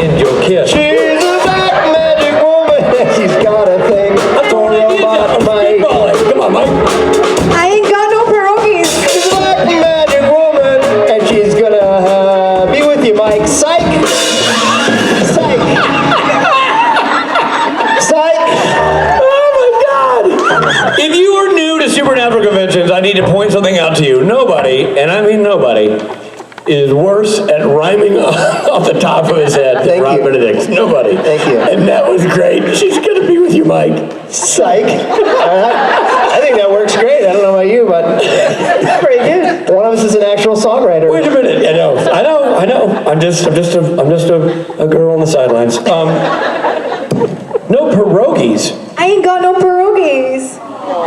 and you'll kiss. She's a black magic woman. She's got a thing for a bot Mike. Come on, Mike. I ain't got no pierogies. She's a black magic woman, and she's gonna be with you, Mike. Psych. Psych. Psych. Oh my God! If you are new to supernatural conventions, I need to point something out to you. Nobody, and I mean nobody, is worse at rhyming off the top of his head than Rob Benedict. Nobody. Thank you. And that was great. She's gonna be with you, Mike. Psych. I think that works great. I don't know about you, but pretty good. One of us is an actual songwriter. Wait a minute. I know. I'm just a girl on the sidelines. No pierogies. I ain't got no pierogies.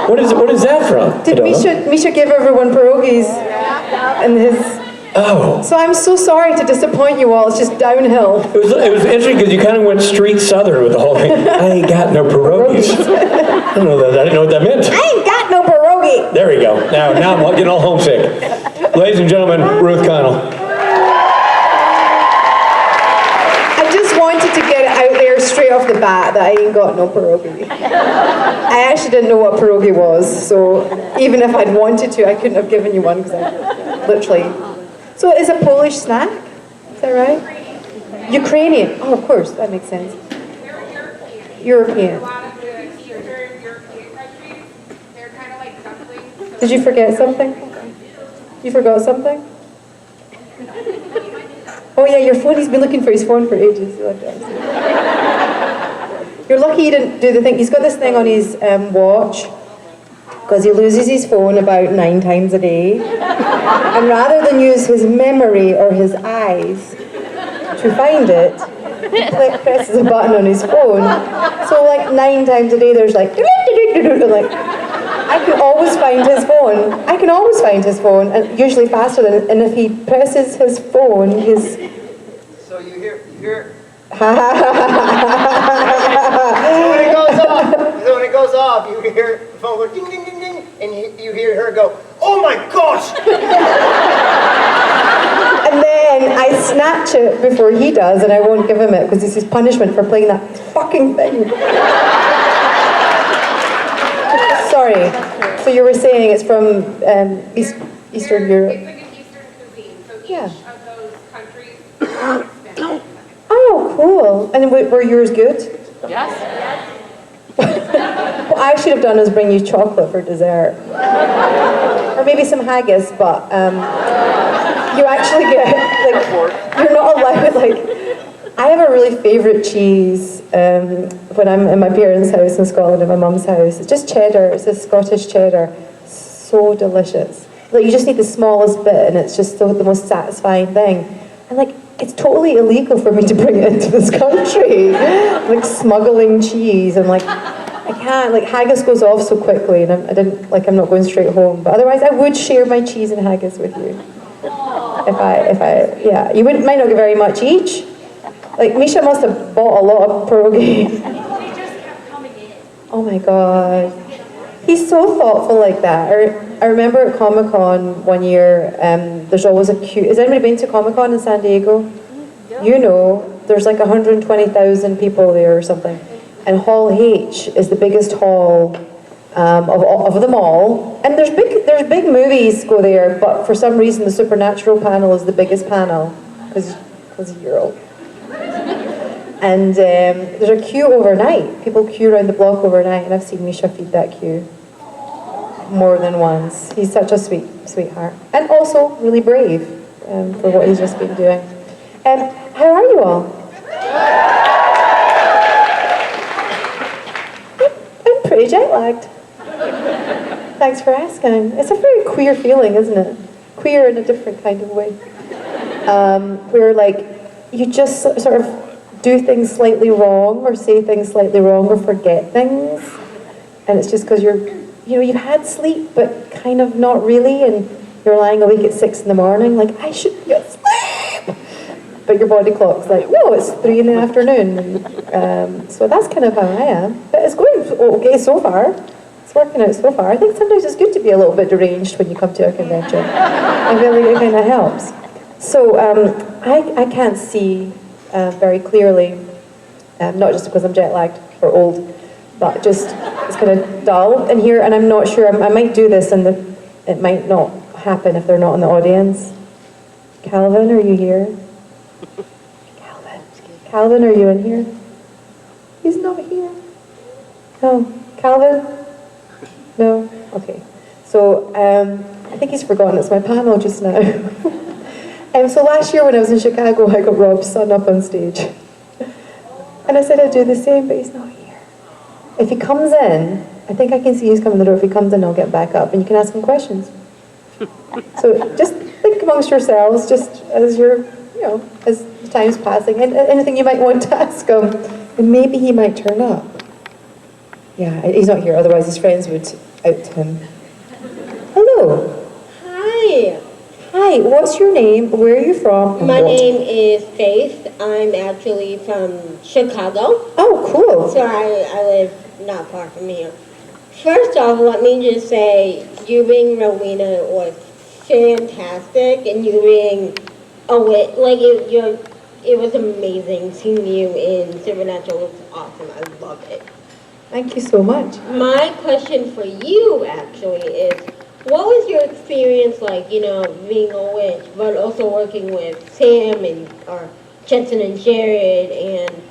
What is that from? Did Misha give everyone pierogies? And his... Oh. So I'm so sorry to disappoint you all. It's just downhill. It was interesting because you kind of went street southern with the whole thing. I ain't got no pierogies. I didn't know what that meant. I ain't got no pierogi. There we go. Now I'm getting all homesick. Ladies and gentlemen, Ruth Connell. I just wanted to get it out there straight off the bat that I ain't got no pierogi. I actually didn't know what pierogi was, so even if I'd wanted to, I couldn't have given you one because I literally... So it's a Polish snack? Is that right? Ukrainian. Oh, of course, that makes sense. European. Did you forget something? You forgot something? Oh yeah, your phone. He's been looking for his phone for ages. You're lucky he didn't do the thing. He's got this thing on his watch because he loses his phone about 9 times a day. And rather than use his memory or his eyes to find it, he presses a button on his phone. So like 9 times a day there's like, I can always find his phone. I can always find his phone, and usually faster than, and if he presses his phone, his... So you hear... So when it goes off, you hear the phone go ding, ding, ding, ding, and you hear her go, oh my gosh! And then I snatch it before he does, and I won't give him it, because it's his punishment for playing that fucking thing. Sorry. So you were saying it's from Eastern Europe? It's like an Eastern cuisine, so each Yeah. of those countries spend. Oh, cool. And were yours good? Yes. What I should have done is bring you chocolate for dessert. Or maybe some haggis, but you actually get, like, you're not allowed, like, I have a really favourite cheese when I'm in my parents' house in Scotland, at my mum's house. It's just cheddar, it's a Scottish cheddar. So delicious. Like, you just need the smallest bit and it's just the most satisfying thing. And like, it's totally illegal for me to bring it into this country. Like smuggling cheese and like, I can't, like haggis goes off so quickly and I'm not going straight home. But otherwise I would share my cheese and haggis with you. Yeah. You might not get very much each. Like Misha must have bought a lot of pierogi. They just kept coming in. Oh my God. He's so thoughtful like that. I remember at Comic-Con one year, there's always a queue. Has anybody been to Comic-Con in San Diego? Yeah. You know, there's like 120,000 people there or something. And Hall H is the biggest hall of them all. And there's big movies go there, but for some reason the Supernatural panel is the biggest panel, because you're old. And there's a queue overnight. People queue around the block overnight, and I've seen Misha feed that queue more than once. He's such a sweetheart. And also really brave for what he's just been doing. How are you all? I'm pretty jet lagged. Thanks for asking. It's a very queer feeling, isn't it? Queer in a different kind of way. Where like, you just sort of do things slightly wrong or say things slightly wrong or forget things, and it's just because you've had sleep but kind of not really, and you're lying awake at 6 in the morning like I should be asleep, but your body clock's like no, it's 3 in the afternoon, and so that's kind of how I am, but it's going okay so far. It's working out so far. I think sometimes it's good to be a little bit deranged when you come to a convention. I feel like it kind of helps. So I can't see very clearly, not just because I'm jet lagged or old, but just it's kind of dull in here, and I'm not sure. I might do this, and it might not happen if they're not in the audience. Calvin, are you here? Calvin, are you in here? He's not here. No. Calvin? No? Okay. So, I think he's forgotten it's my panel just now. So last year when I was in Chicago, I got Rob's son up on stage. And I said I'd do the same, but he's not here. If he comes in, I think I can see he's coming the door. If he comes in, I'll get back up and you can ask him questions. So just think amongst yourselves, just as you're, as the time's passing, and anything you might want to ask him. And maybe he might turn up. Yeah, he's not here, otherwise his friends would out him. Hello. Hi. Hi, what's your name? Where are you from? My name is Faith. I'm actually from Chicago. Oh, cool. So I live not far from here. First off, let me just say, you being Rowena was fantastic, and you being it was amazing seeing you in Supernatural. It was awesome. I love it. Thank you so much. My question for you actually is, what was your experience like, being a witch, but also working with Sam or Jensen and Jared and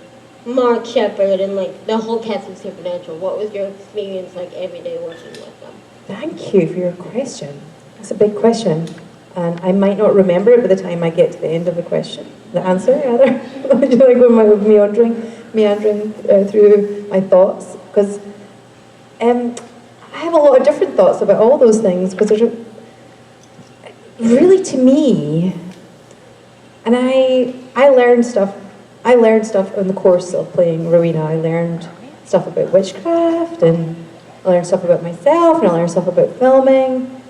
Mark Shepard and the whole cast of Supernatural? What was your experience like every day working with them? Thank you for your question. That's a big question. And I might not remember it by the time I get to the end of the question. The answer, rather. Would you like when I'm meandering through my thoughts? Because I have a lot of different thoughts about all those things, because there's really, to me, and I learned stuff in the course of playing Rowena. I learned stuff about witchcraft, and I learned stuff about myself, and I learned stuff about filming.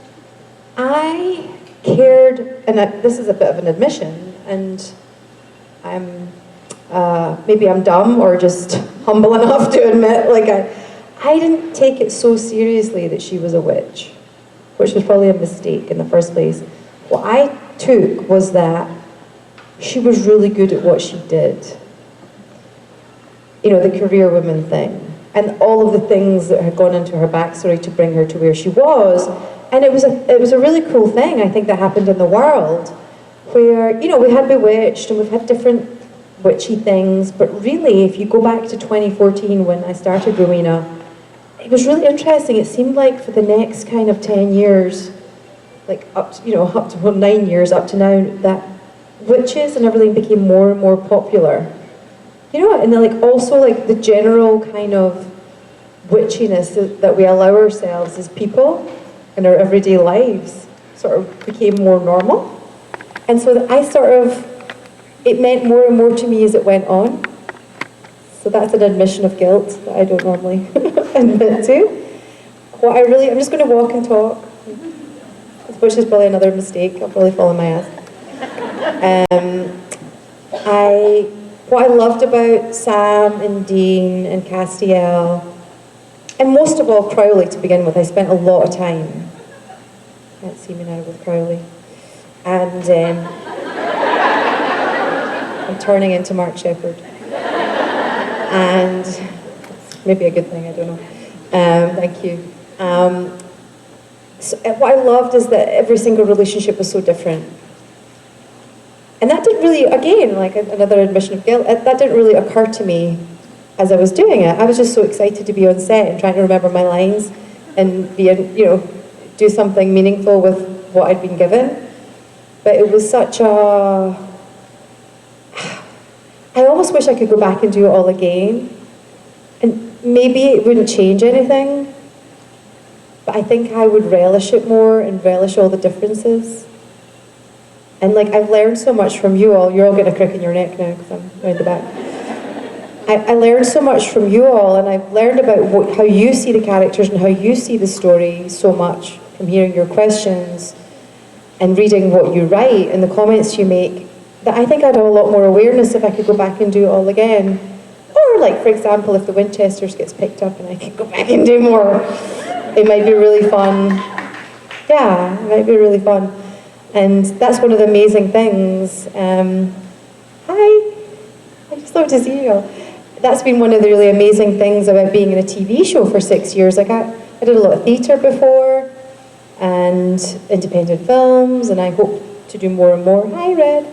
I cared, and this is a bit of an admission, and maybe I'm dumb or just humble enough to admit, I didn't take it so seriously that she was a witch, which was probably a mistake in the first place. What I took was that she was really good at what she did. The career woman thing, and all of the things that had gone into her backstory to bring her to where she was. And it was a really cool thing, I think, that happened in the world, where, we had Bewitched, and we've had different witchy things, but really, if you go back to 2014 when I started Rowena, it was really interesting. It seemed like for the next kind of 10 years, up to 9 years up to now, that witches and everything became more and more popular. And then also the general kind of witchiness that we allow ourselves as people in our everyday lives sort of became more normal. And so it meant more and more to me as it went on. So that's an admission of guilt that I don't normally admit to. I'm just going to walk and talk, which is probably another mistake. I'll probably fall on my ass. What I loved about Sam and Dean and Castiel, and most of all Crowley to begin with, I spent a lot of time, can't see me now, with Crowley, and I'm turning into Mark Shepard, and maybe a good thing, I don't know. Thank you. So what I loved is that every single relationship was so different. And that didn't really, again, another admission of guilt, that didn't really occur to me as I was doing it. I was just so excited to be on set and trying to remember my lines and do something meaningful with what I'd been given. But it was such a... I almost wish I could go back and do it all again. And maybe it wouldn't change anything, but I think I would relish it more and relish all the differences. And I've learned so much from you all. You're all getting a crick in your neck now because I'm around the back. I learned so much from you all, and I've learned about how you see the characters and how you see the story so much from hearing your questions and reading what you write and the comments you make, that I think I'd have a lot more awareness if I could go back and do it all again. Or for example, if the Winchesters gets picked up and I could go back and do more, it might be really fun. Yeah, it might be really fun. And that's one of the amazing things. Hi. I just love to see you. That's been one of the really amazing things about being in a TV show for 6 years. Like I did a lot of theatre before, and independent films, and I hope to do more and more. Hi, Red.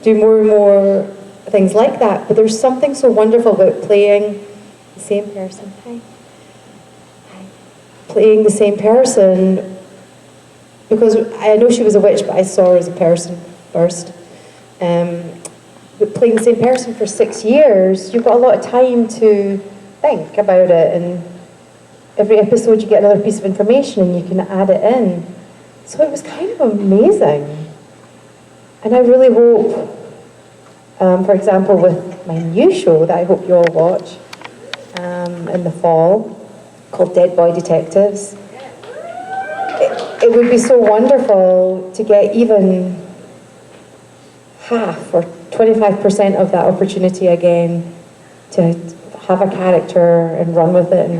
Do more and more things like that. But there's something so wonderful about playing the same person. Hi. Hi. Playing the same person, because I know she was a witch, but I saw her as a person first. But playing the same person for 6 years, you've got a lot of time to think about it, and every episode you get another piece of information and you can add it in. So it was kind of amazing. And I really hope, for example, with my new show that I hope you all watch in the fall, called Dead Boy Detectives, it would be so wonderful to get even half or 25% of that opportunity again, to have a character and run with it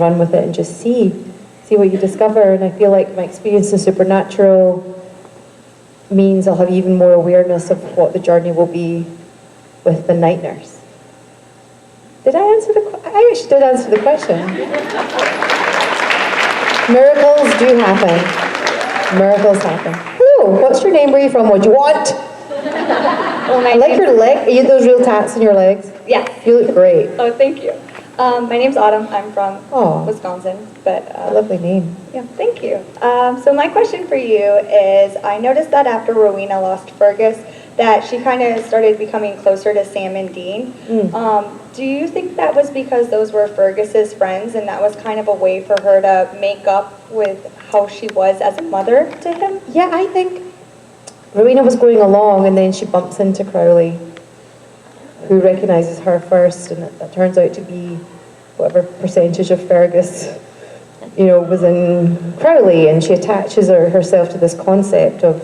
and just see what you discover. And I feel like my experience in Supernatural means I'll have even more awareness of what the journey will be with the night nurse. Did I answer I actually did answer the question. Miracles do happen. Miracles happen. Ooh, what's your name? Where are you from? What do you want? Well, I like your leg. Are you those real tats in your legs? Yes. You look great. Oh, thank you. My name's Autumn. I'm from Aw. Wisconsin, but Lovely name. yeah, thank you. So my question for you is, I noticed that after Rowena lost Fergus, that she kind of started becoming closer to Sam and Dean. Do you think that was because those were Fergus's friends, and that was kind of a way for her to make up with how she was as a mother to him? Yeah, I think Rowena was going along, and then she bumps into Crowley, who recognises her first, and that turns out to be whatever percentage of Fergus, was in Crowley, and she attaches herself to this concept of,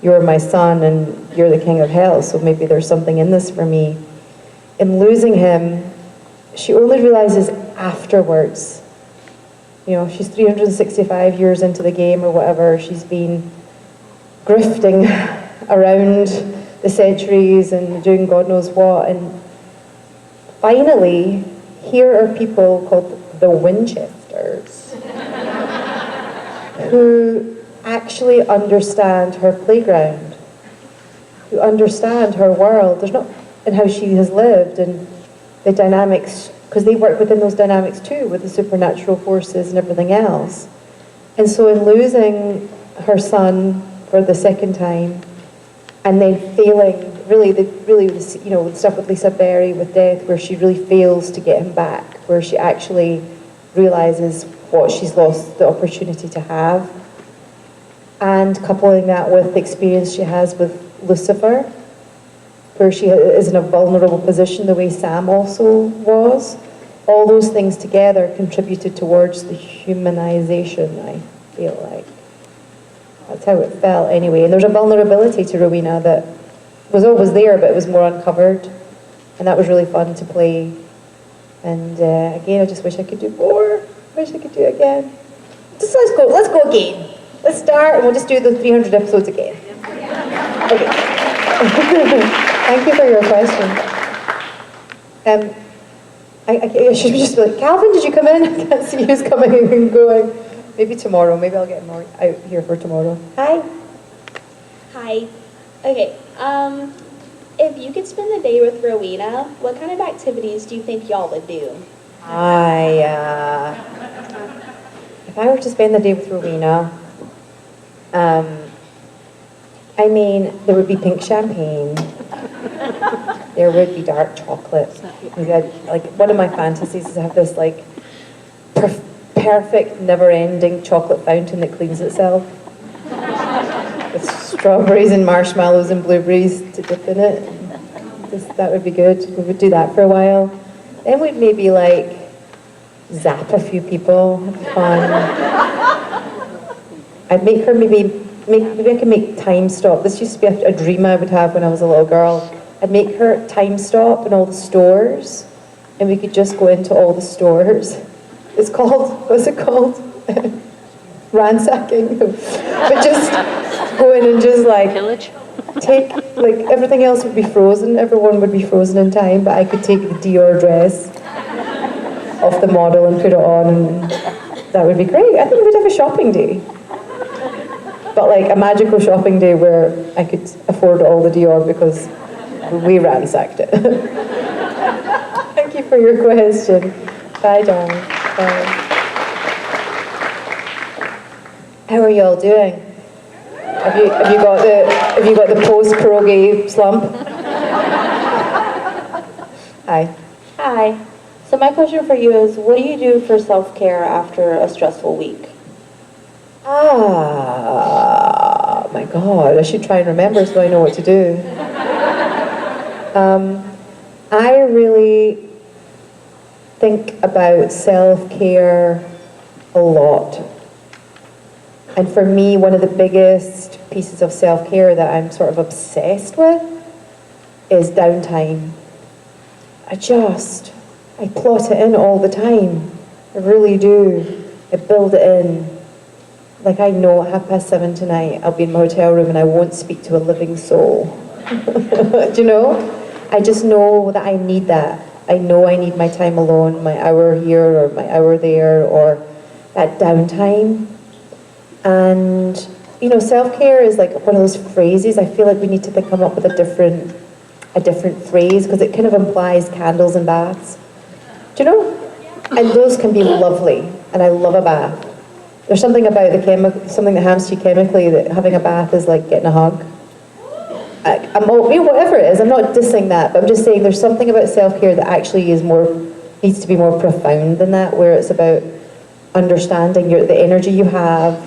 you're my son and you're the king of hell, so maybe there's something in this for me. In losing him, she only realizes afterwards. She's 365 years into the game or whatever. She's been grifting around the centuries and doing God knows what. And finally, here are people called the Winchesters who actually understand her playground, who understand her world. There's not, and how she has lived, and the dynamics, because they work within those dynamics too, with the supernatural forces and everything else. And so in losing her son for the second time, and then failing, with stuff with Lisa Berry, with death, where she really fails to get him back, where she actually realizes what she's lost the opportunity to have, and coupling that with the experience she has with Lucifer, where she is in a vulnerable position the way Sam also was. All those things together contributed towards the humanization, I feel like. That's how it felt anyway. And there's a vulnerability to Rowena that was always there, but it was more uncovered. And that was really fun to play. And again, I just wish I could do more. Wish I could do it again. Just let's go again. Let's start and we'll just do the 300 episodes again. Okay. Thank you for your question. I should just be like, Calvin, did you come in? I can't see who's coming and going. Maybe tomorrow. Maybe I'll get more out here for tomorrow. Hi. Hi. Okay. If you could spend the day with Rowena, what kind of activities do you think y'all would do? If I were to spend the day with Rowena, there would be pink champagne. There would be dark chocolate. One of my fantasies is to have this perfect, never-ending chocolate fountain that cleans itself, with strawberries and marshmallows and blueberries to dip in it. That would be good. We would do that for a while. Then we'd maybe zap a few people. It'd be fun. I'd make her maybe I could make time stop. This used to be a dream I would have when I was a little girl. I'd make her time stop in all the stores, and we could just go into all the stores. It's called, what's it called? Ransacking. But just go in and just like take, like everything else would be frozen, everyone would be frozen in time, but I could take the Dior dress off the model and put it on, and that would be great. I think we'd have a shopping day. But like a magical shopping day where I could afford all the Dior because we ransacked it. Thank you for your question. Bye, darling. Bye. How are y'all doing? Have you got the post pierogi slump? Hi. Hi. So my question for you is, what do you do for self-care after a stressful week? Ah, my God, I should try and remember so I know what to do. I really think about self-care a lot. And for me, one of the biggest pieces of self-care that I'm sort of obsessed with is downtime. I plot it in all the time. I really do. I build it in. Like I know at 7:30 tonight, I'll be in my hotel room and I won't speak to a living soul. Do you know? I just know that I need that. I know I need my time alone, my hour here or my hour there, or that downtime. And, you know, self-care is like one of those phrases. I feel like we need to come up with a different phrase because it kind of implies candles and baths. Do you know? And those can be lovely, and I love a bath. There's something about something that happens to you chemically that having a bath is like getting a hug. Whatever it is, I'm not dissing that, but I'm just saying there's something about self-care that actually needs to be more profound than that, where it's about understanding the energy you have,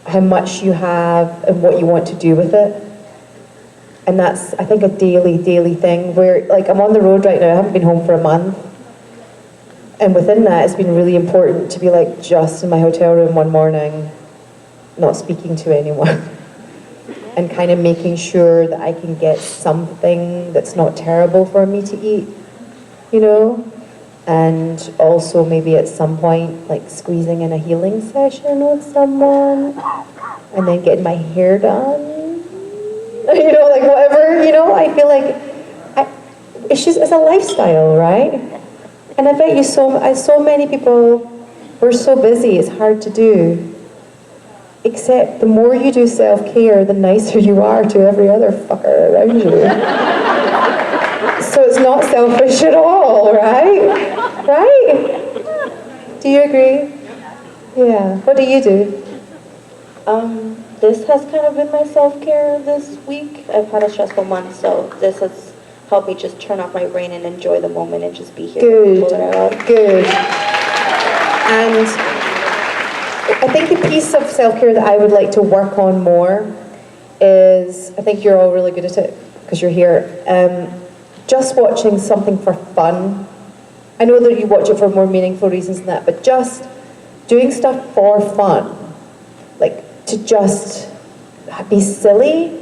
how much you have, and what you want to do with it. And that's, I think, a daily thing where, like, I'm on the road right now, I haven't been home for a month. And within that, it's been really important to be, like, just in my hotel room one morning, not speaking to anyone. And kind of making sure that I can get something that's not terrible for me to eat, you know? And also maybe at some point, like, squeezing in a healing session with someone, and then getting my hair done. You know, like whatever, you know, I feel like it's a lifestyle, right? And I bet you so many people, we're so busy, it's hard to do. Except the more you do self-care, the nicer you are to every other fucker around you. So it's not selfish at all, right? Right? Do you agree? Yeah. What do you do? This has kind of been my self-care this week. I've had a stressful month, so this has helped me just turn off my brain and enjoy the moment and just be here. Good. And I think the piece of self-care that I would like to work on more is, I think you're all really good at it because you're here, just watching something for fun. I know that you watch it for more meaningful reasons than that, but just doing stuff for fun. Like, to just be silly,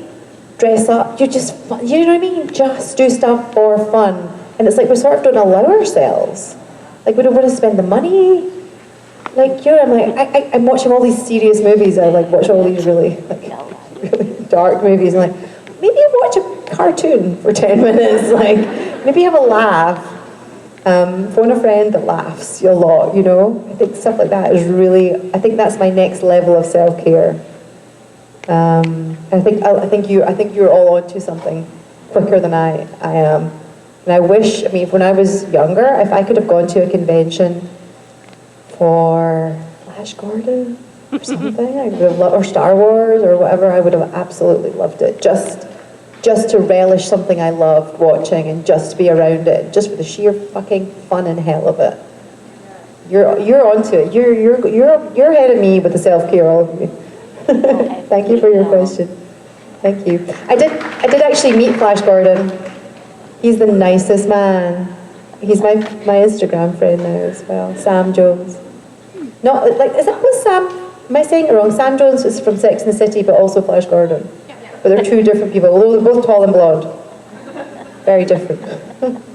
dress up, you're just fun, you know what I mean? Just do stuff for fun. And it's like we sort of don't allow ourselves. Like, we don't want to spend the money. Like, you know, I'm watching all these serious movies. I like watch all these really dark movies. And like, maybe watch a cartoon for 10 minutes. Like, maybe have a laugh. Phone a friend that laughs a lot, you know? I think stuff like that is really, I think that's my next level of self-care. I think you're all onto something quicker than I am. And I wish, when I was younger, if I could have gone to a convention for Flash Gordon or something, I would have loved, or Star Wars or whatever, I would have absolutely loved it. Just to relish something I loved watching and just to be around it, just for the sheer fucking fun and hell of it. You're onto it. You're ahead of me with the self-care, all of you. Thank you for your question. Thank you. I did actually meet Flash Gordon. He's the nicest man. He's my Instagram friend now as well. Sam Jones. Not like was Sam? Am I saying it wrong? Sam Jones is from Sex and the City, but also Flash Gordon. But they're two different people, although they're both tall and blonde. Very different.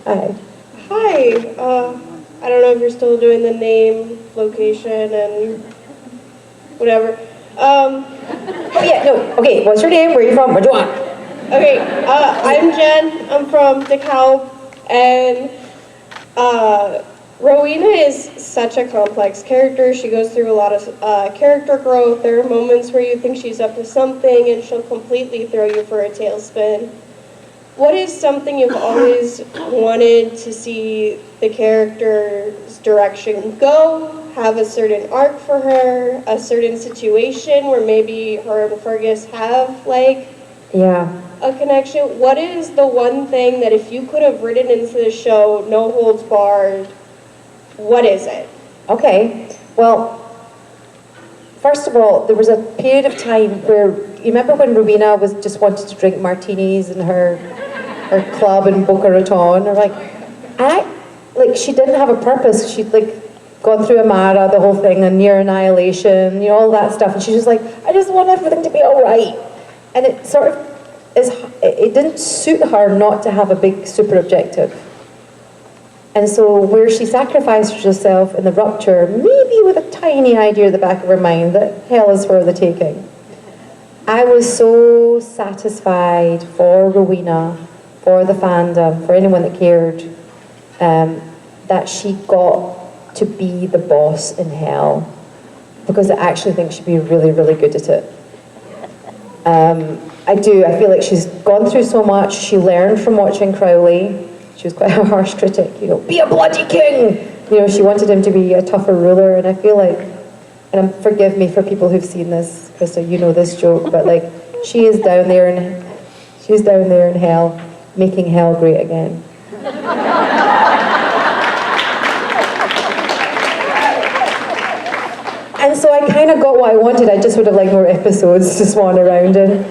Hi. Hi. I don't know if you're still doing the name, location, and whatever. Oh yeah, no, okay, what's your name? Where are you from? What do you want? Okay, I'm Jen. I'm from DeKalb, and Rowena is such a complex character. She goes through a lot of character growth. There are moments where you think she's up to something, and she'll completely throw you for a tailspin. What is something you've always wanted to see the character's direction go? Have a certain arc for her, a certain situation where maybe her and Fergus have like Yeah. a connection? What is the one thing that if you could have written into the show, no holds barred, what is it? Okay, well, first of all, there was a period of time where, you remember when Rowena was just wanted to drink martinis in her club in Boca Raton, or like she didn't have a purpose. She'd like gone through Amara, the whole thing, and near annihilation, you know, all that stuff, and she's just like, I just want everything to be all right. And it sort of it didn't suit her not to have a big super objective. And so where she sacrificed herself in the rupture, maybe with a tiny idea at the back of her mind that hell is for the taking. I was so satisfied for Rowena, for the fandom, for anyone that cared, that she got to be the boss in hell, because I actually think she'd be really, really good at it. I do. I feel like she's gone through so much. She learned from watching Crowley. She was quite a harsh critic, you know, be a bloody king! You know, she wanted him to be a tougher ruler, and I feel like, and forgive me for people who've seen this, Krista, you know this joke, but like, she's down there in hell, making hell great again. And so I kind of got what I wanted. I just would have liked more episodes to swan around in.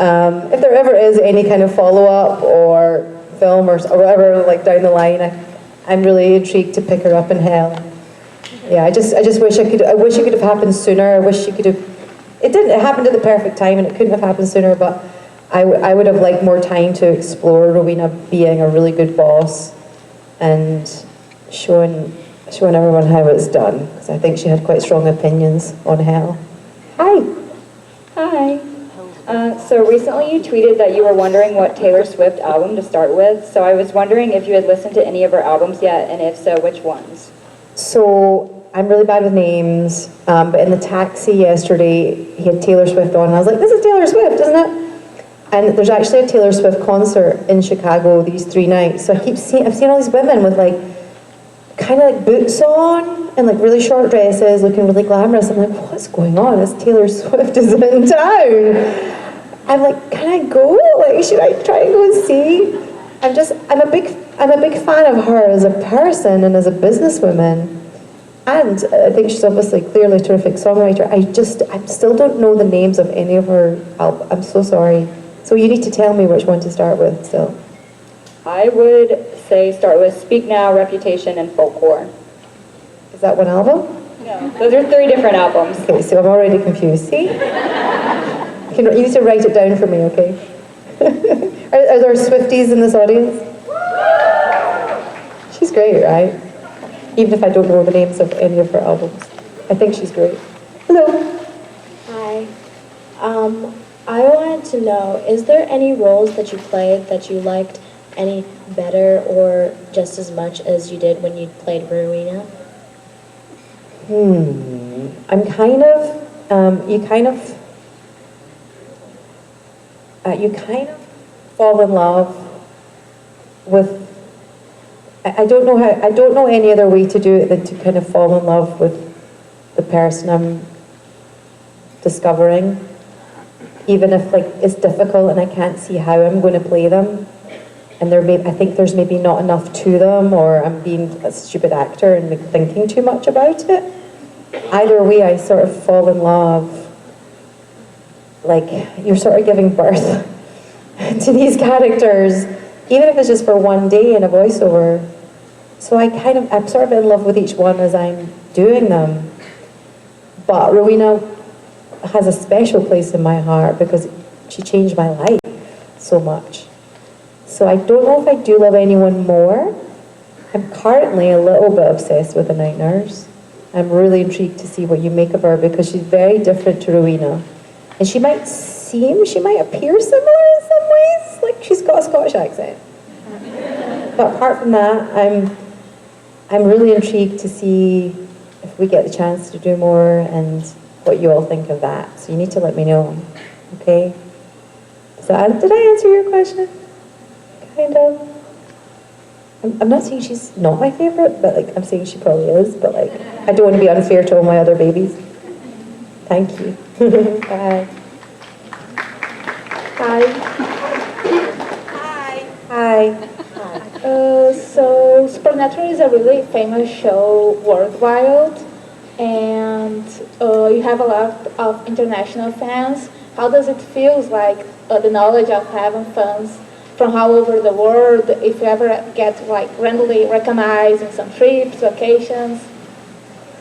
If there ever is any kind of follow-up or film or whatever, like down the line, I'm really intrigued to pick her up in hell. Yeah, I just wish I wish it could have happened sooner. I wish she could have. It didn't. It happened at the perfect time, and it couldn't have happened sooner. But I would have liked more time to explore Rowena being a really good boss and showing everyone how it's done. Because I think she had quite strong opinions on hell. Hi. Hi. So recently you tweeted that you were wondering what Taylor Swift album to start with. So I was wondering if you had listened to any of her albums yet, and if so, which ones? So I'm really bad with names, but in the taxi yesterday, he had Taylor Swift on, and I was like, this is Taylor Swift, isn't it? And there's actually a Taylor Swift concert in Chicago these 3 nights. So I've seen all these women with like, kind of like boots on, and like really short dresses, looking really glamorous. I'm like, what's going on? This Taylor Swift is in town. I'm like, can I go? Like, should I try and go and see? I'm a big fan of her as a person and as a businesswoman. And I think she's obviously clearly a terrific songwriter. I still don't know the names of any of her albums. I'm so sorry. So you need to tell me which one to start with still. I would say start with Speak Now, Reputation, and Folklore. Is that one album? No, those are 3 different albums. Okay, so I'm already confused. See? You need to write it down for me, okay? Are there Swifties in this audience? She's great, right? Even if I don't know the names of any of her albums. I think she's great. Hello. Hi. I wanted to know, is there any roles that you played that you liked any better or just as much as you did when you played Rowena? I'm kind of, you kind of fall in love with, I don't know any other way to do it than to kind of fall in love with the person I'm discovering, even if like it's difficult and I can't see how I'm going to play them, and I think there's maybe not enough to them, or I'm being a stupid actor and like thinking too much about it. Either way, I sort of fall in love. Like, you're sort of giving birth to these characters, even if it's just for one day in a voiceover. So I'm sort of in love with each one as I'm doing them. But Rowena has a special place in my heart because she changed my life so much. So I don't know if I do love anyone more. I'm currently a little bit obsessed with the Night Nurse. I'm really intrigued to see what you make of her because she's very different to Rowena. And she might appear similar in some ways, like she's got a Scottish accent. But apart from that, I'm really intrigued to see if we get the chance to do more and what you all think of that. So you need to let me know, okay? So did I answer your question? Kind of. I'm not saying she's not my favorite, but like I'm saying she probably is. But like I don't want to be unfair to all my other babies. Thank you. Bye. Hi. Hi. So Supernatural is a really famous show worldwide, and you have a lot of international fans. How does it feel like the knowledge of having fans from all over the world? If you ever get like randomly recognized in some trips, vacations?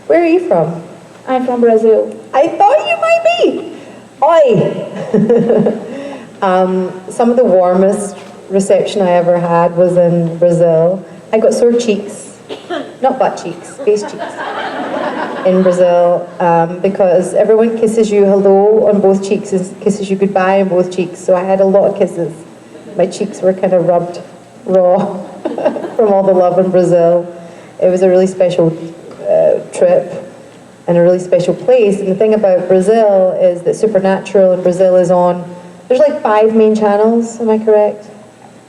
Where are you from? I'm from Brazil. I thought you might be. Oi! Some of the warmest reception I ever had was in Brazil. I got sore cheeks, not butt cheeks, face cheeks, in Brazil, because everyone kisses you hello on both cheeks and kisses you goodbye on both cheeks. So I had a lot of kisses. My cheeks were kind of rubbed raw from all the love in Brazil. It was a really special trip and a really special place. And the thing about Brazil is that Supernatural in Brazil is on, there's like 5 main channels, am I correct?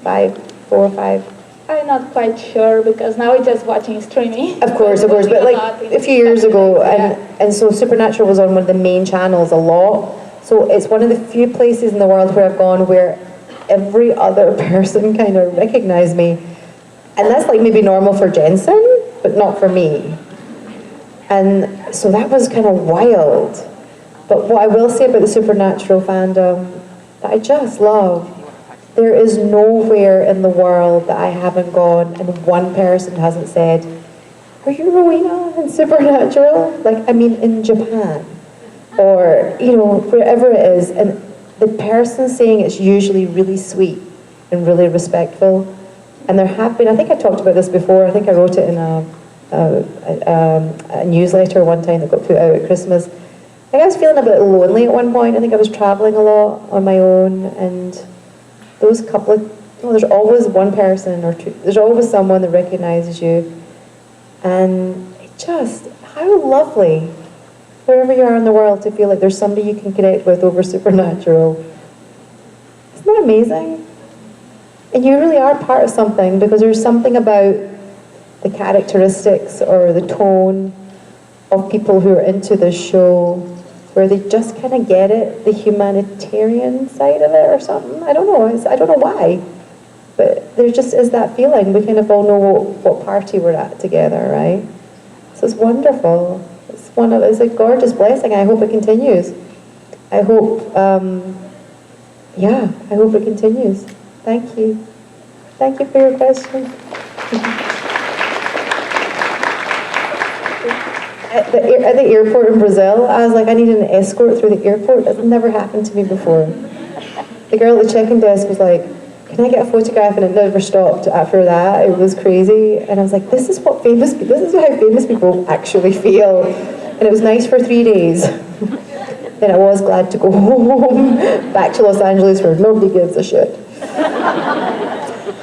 4 or 5? I'm not quite sure because now we're just watching streaming. Of course, but like a few years ago, and so Supernatural was on one of the main channels a lot. So it's one of the few places in the world where I've gone where every other person kind of recognized me. And that's like maybe normal for Jensen, but not for me. And so that was kind of wild. But what I will say about the Supernatural fandom that I just love, there is nowhere in the world that I haven't gone and one person hasn't said, "Are you Rowena in Supernatural?" Like, I mean, in Japan. Or, you know, wherever it is. And the person saying it's usually really sweet and really respectful. And there have been, I think I talked about this before, I think I wrote it in a newsletter one time that got put out at Christmas. I think I was feeling a bit lonely at one point. I think I was traveling a lot on my own, and those couple of, there's always one person or two, there's always someone that recognizes you. And it just, how lovely, wherever you are in the world, to feel like there's somebody you can connect with over Supernatural. Isn't that amazing? And you really are part of something, because there's something about the characteristics or the tone of people who are into this show where they just kind of get it, the humanitarian side of it or something. I don't know. I don't know why. But there just is that feeling. We kind of all know what party we're at together, right? So it's wonderful. It's a gorgeous blessing. I hope it continues. I hope, I hope it continues. Thank you. Thank you for your question. At the airport in Brazil, I was like, I need an escort through the airport. That's never happened to me before. The girl at the check-in desk was like, "Can I get a photograph?" And it never stopped after that. It was crazy. And I was like, this is how famous people actually feel. And it was nice for 3 days. Then I was glad to go home, back to Los Angeles where nobody gives a shit.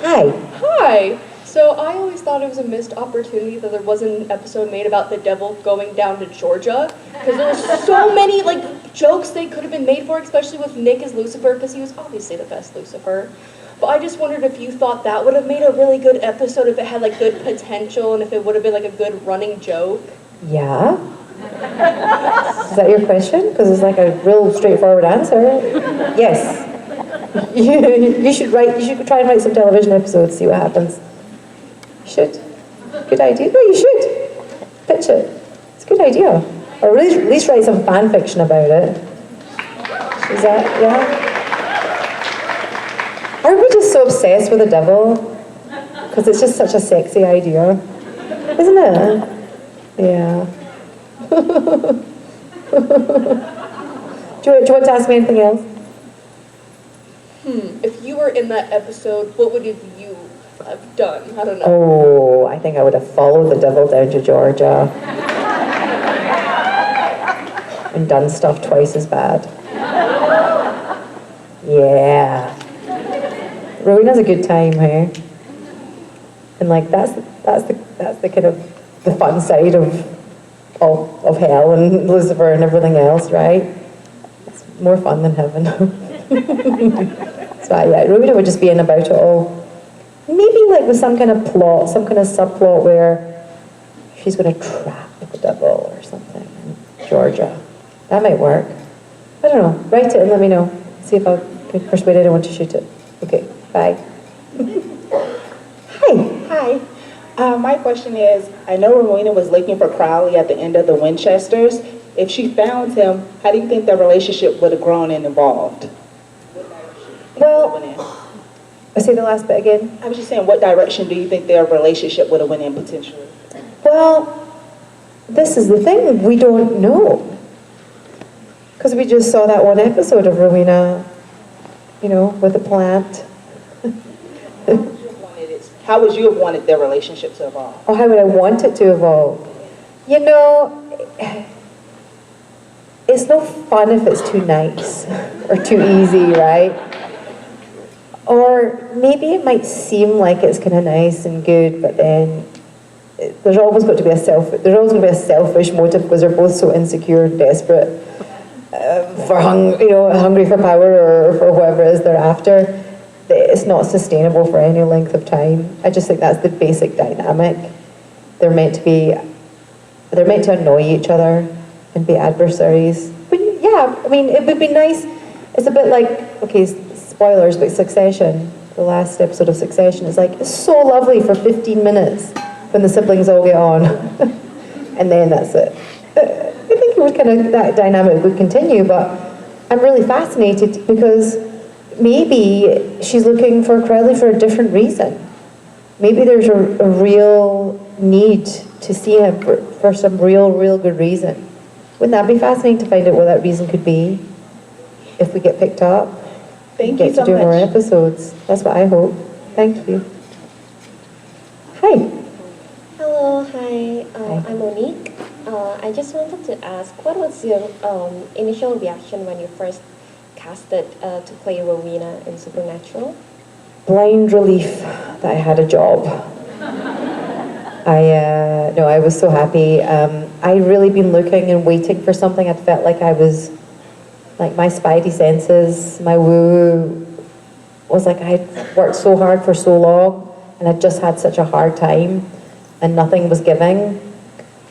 Hi. Hi. So I always thought it was a missed opportunity that there wasn't an episode made about the devil going down to Georgia, because there were so many like jokes they could have been made for, especially with Nick as Lucifer, because he was obviously the best Lucifer. But I just wondered if you thought that would have made a really good episode, if it had like good potential, and if it would have been like a good running joke. Yeah? Is that your question? Because it's like a real straightforward answer. Yes. You should try and write some television episodes, see what happens. You should. Good idea. No, you should. Pitch it. It's a good idea. Or at least write some fan fiction about it. Is that, yeah? Aren't we just so obsessed with the devil? Because it's just such a sexy idea. Isn't it? Yeah. Do you want to ask me anything else? If you were in that episode, what would you have done? I don't know. Oh, I think I would have followed the devil down to Georgia. And done stuff twice as bad. Yeah. Rowena's a good time, hey? And like that's the kind of the fun side of hell and Lucifer and everything else, right? It's more fun than heaven. So yeah, Rowena would just be in about it all. Maybe like with some kind of plot, some kind of subplot where she's going to trap the devil or something in Georgia. That might work. I don't know. Write it and let me know. See if I can persuade anyone to shoot it. Okay, bye. Hi. Hi. My question is, I know Rowena was looking for Crowley at the end of the Winchesters. If she found him, how do you think their relationship would have grown and evolved? Well, I say the last bit again. I was just saying, what direction do you think their relationship would have went in potentially? Well, this is the thing. We don't know. Because we just saw that one episode of Rowena, you know, with the plant. How would you have wanted their relationship to evolve? Oh, how would I want it to evolve? You know, it's no fun if it's too nice or too easy, right? Or maybe it might seem like it's kind of nice and good, but then there's always going to be a selfish motive because they're both so insecure and desperate hungry for power or for whatever it is they're after. It's not sustainable for any length of time. I just think that's the basic dynamic. They're meant to annoy each other and be adversaries. But yeah, I mean, it would be nice. It's a bit like, okay, spoilers, but Succession, the last episode of Succession, is like, it's so lovely for 15 minutes when the siblings all get on. And then that's it. I think that dynamic would continue, but I'm really fascinated because maybe she's looking for Crowley for a different reason. Maybe there's a real need to see him for some real good reason. Wouldn't that be fascinating to find out what that reason could be if we get picked up? Thank you so Get to do more much. episodes. That's what I hope. Thank you. Hi. Hello, hi. I'm Monique. I just wanted to ask, what was your initial reaction when you first casted to play Rowena in Supernatural? Blind relief that I had a job. I was so happy. I'd really been looking and waiting for something. I felt like I was, like my spidey senses, my woo was like I'd worked so hard for so long and I'd just had such a hard time and nothing was giving.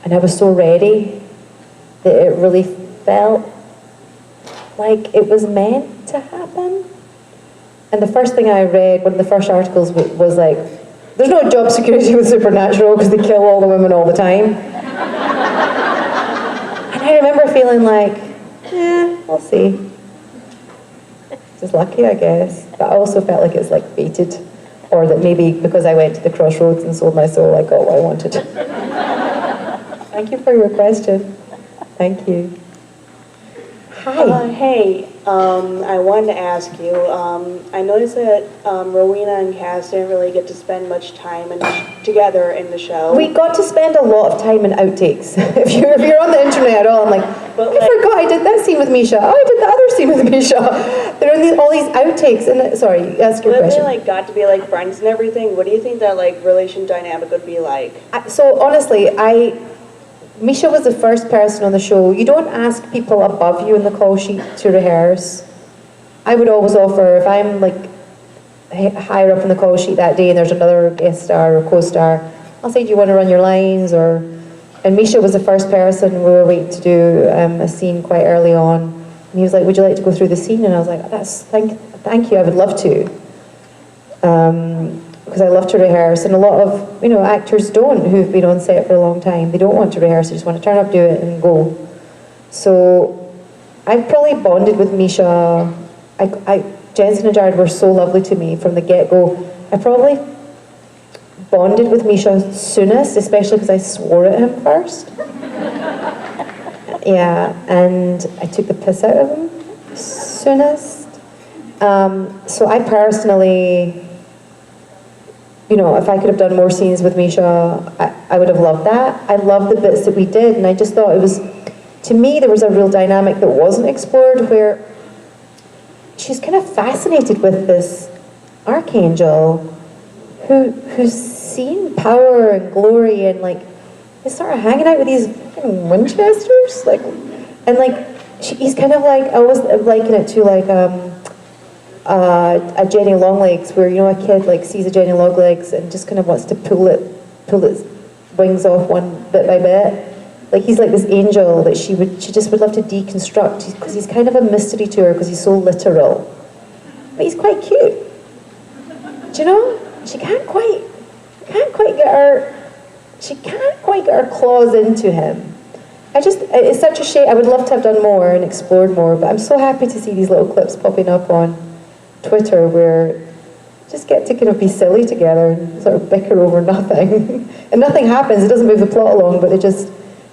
And I was so ready that it really felt like it was meant to happen. And the first thing I read, one of the first articles was like, there's no job security with Supernatural because they kill all the women all the time. And I remember feeling like, we'll see. Just lucky, I guess. But I also felt like it's like fated. Or that maybe because I went to the crossroads and sold my soul, I got what I wanted. Thank you for your question. Thank you. Hi. Hey, I wanted to ask you, I noticed that Rowena and Cass didn't really get to spend much time together in the show. We got to spend a lot of time in outtakes. If you're on the internet at all, I'm like, I forgot I did that scene with Misha. Oh, I did the other scene with Misha. There are all these outtakes. And sorry, ask your question. When they got to be like friends and everything, what do you think that relation dynamic would be like? So honestly, Misha was the first person on the show. You don't ask people above you in the call sheet to rehearse. I would always offer, if I'm like higher up in the call sheet that day and there's another guest star or co-star, I'll say, do you want to run your lines? And Misha was the first person. We were waiting to do a scene quite early on. And he was like, would you like to go through the scene? And I was like, thank you, I would love to. Because I love to rehearse, and a lot of actors don't, who've been on set for a long time. They don't want to rehearse; they just want to turn up, do it, and go. So I probably bonded with Misha. Jensen and Jared were so lovely to me from the get-go. I probably bonded with Misha soonest, especially because I swore at him first. Yeah, and I took the piss out of him soonest. So I personally, if I could have done more scenes with Misha, I would have loved that. I loved the bits that we did, and I just thought it was, to me, there was a real dynamic that wasn't explored where she's kind of fascinated with this archangel who's seen power and glory and like is sort of hanging out with these fucking Winchesters, like, and like he's kind of like, I always liken it to like a Jenny Longlegs, where you know a kid like sees a Jenny Longlegs and just kind of wants to pull its wings off one bit by bit. Like he's like this angel that she just would love to deconstruct, because he's kind of a mystery to her because he's so literal. But he's quite cute. Do you know? She can't quite get her claws into him. It's such a shame. I would love to have done more and explored more, but I'm so happy to see these little clips popping up on Twitter where just get to kind of be silly together and sort of bicker over nothing. And nothing happens, it doesn't move the plot along, but they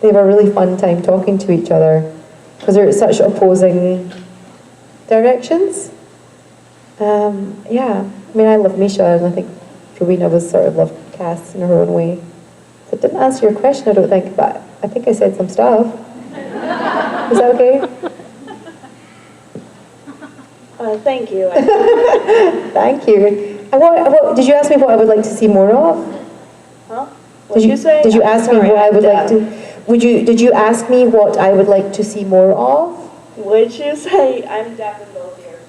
have a really fun time talking to each other because they're at such opposing directions. Yeah, I mean, I love Misha, and I think Rowena was sort of loved Cass in her own way. So it didn't answer your question, I don't think, but I think I said some stuff. Is that okay? Thank you. Thank you. Did you ask me what I would like to see more of? Huh? What did you say? Did you ask me what I would like to? Did you ask me what I would like to see more of? Would you say I'm deaf in both ears?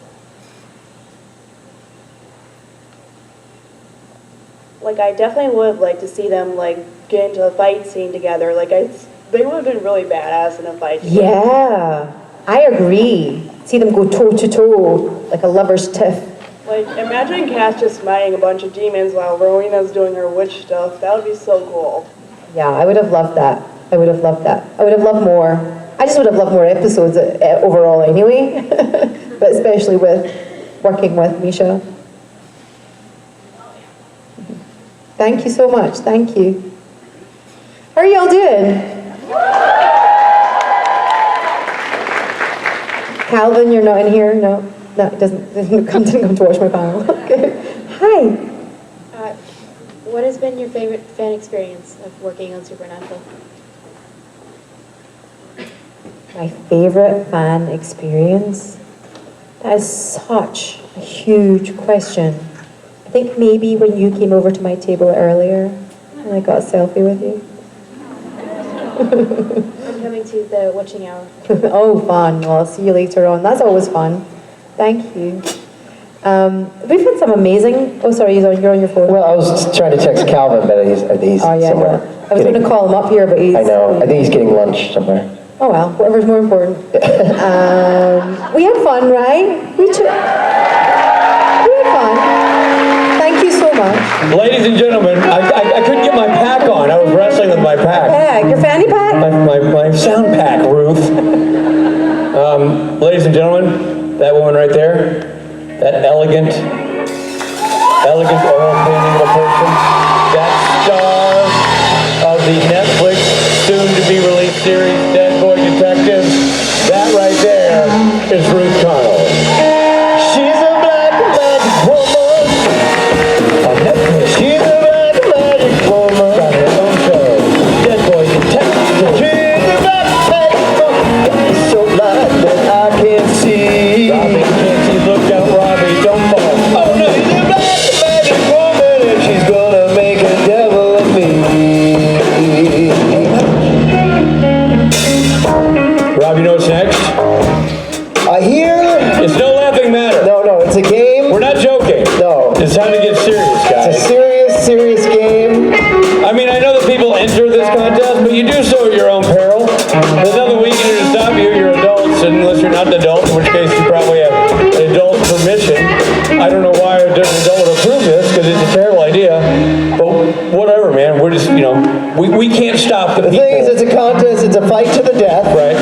Like, I definitely would like to see them like get into a fight scene together. Like, they would have been really badass in a fight. Yeah, I agree. See them go toe to toe like a lover's tiff. Like, imagine Cass just smiting a bunch of demons while Rowena's doing her witch stuff. That would be so cool. Yeah, I would have loved that. I would have loved more. I just would have loved more episodes overall anyway, but especially with working with Misha. Thank you so much. Thank you. How are y'all doing? Calvin, you're not in here? No, it didn't come to watch my panel. Okay. Hi. What has been your favorite fan experience of working on Supernatural? My favorite fan experience? That is such a huge question. I think maybe when you came over to my table earlier and I got a selfie with you. I'm coming to the witching hour. Oh, fun. Well, I'll see you later on. That's always fun. Thank you. We've had some amazing... Oh, sorry, you're on your phone. Well, I was trying to text Calvin, but he's oh, yeah, somewhere. no. I was going to call him up here, but he's... I know. I think he's getting lunch somewhere. Oh, well, whatever's more important. We had fun, right? We had fun. Thank you so much. Ladies and gentlemen, I couldn't get my pack on. I was wrestling with my pack. Pack? Your fanny pack? My sound pack, Ruth. Ladies and gentlemen, that woman right there, that elegant oil painting of a person, that star of the Netflix soon-to-be-released series, Dead Boy Detective, that right there is Ruth Connell. She's a black magic woman on Netflix. She's a black magic woman. Got her own show, Dead Boy Detective. She's a black magic woman, so black that I can't see. Robbie can't see. Look out, Robbie, don't fall. Oh no, she's a black magic woman, and she's gonna make a devil of me. Rob, you know what's next? I hear... It's no laughing matter. No, it's a game. We're not joking. No. It's time to get serious, guys. It's a serious game. I mean, I know that people enter this contest, but you do so at your own peril. There's nothing we can do to stop you. You're adults, unless you're not an adult, in which case you probably have an adult permission. I don't know why a different adult would approve this, because it's a terrible idea. But whatever, man. We're just, we can't stop the people. The thing is, it's a contest. It's a fight to the death. Right.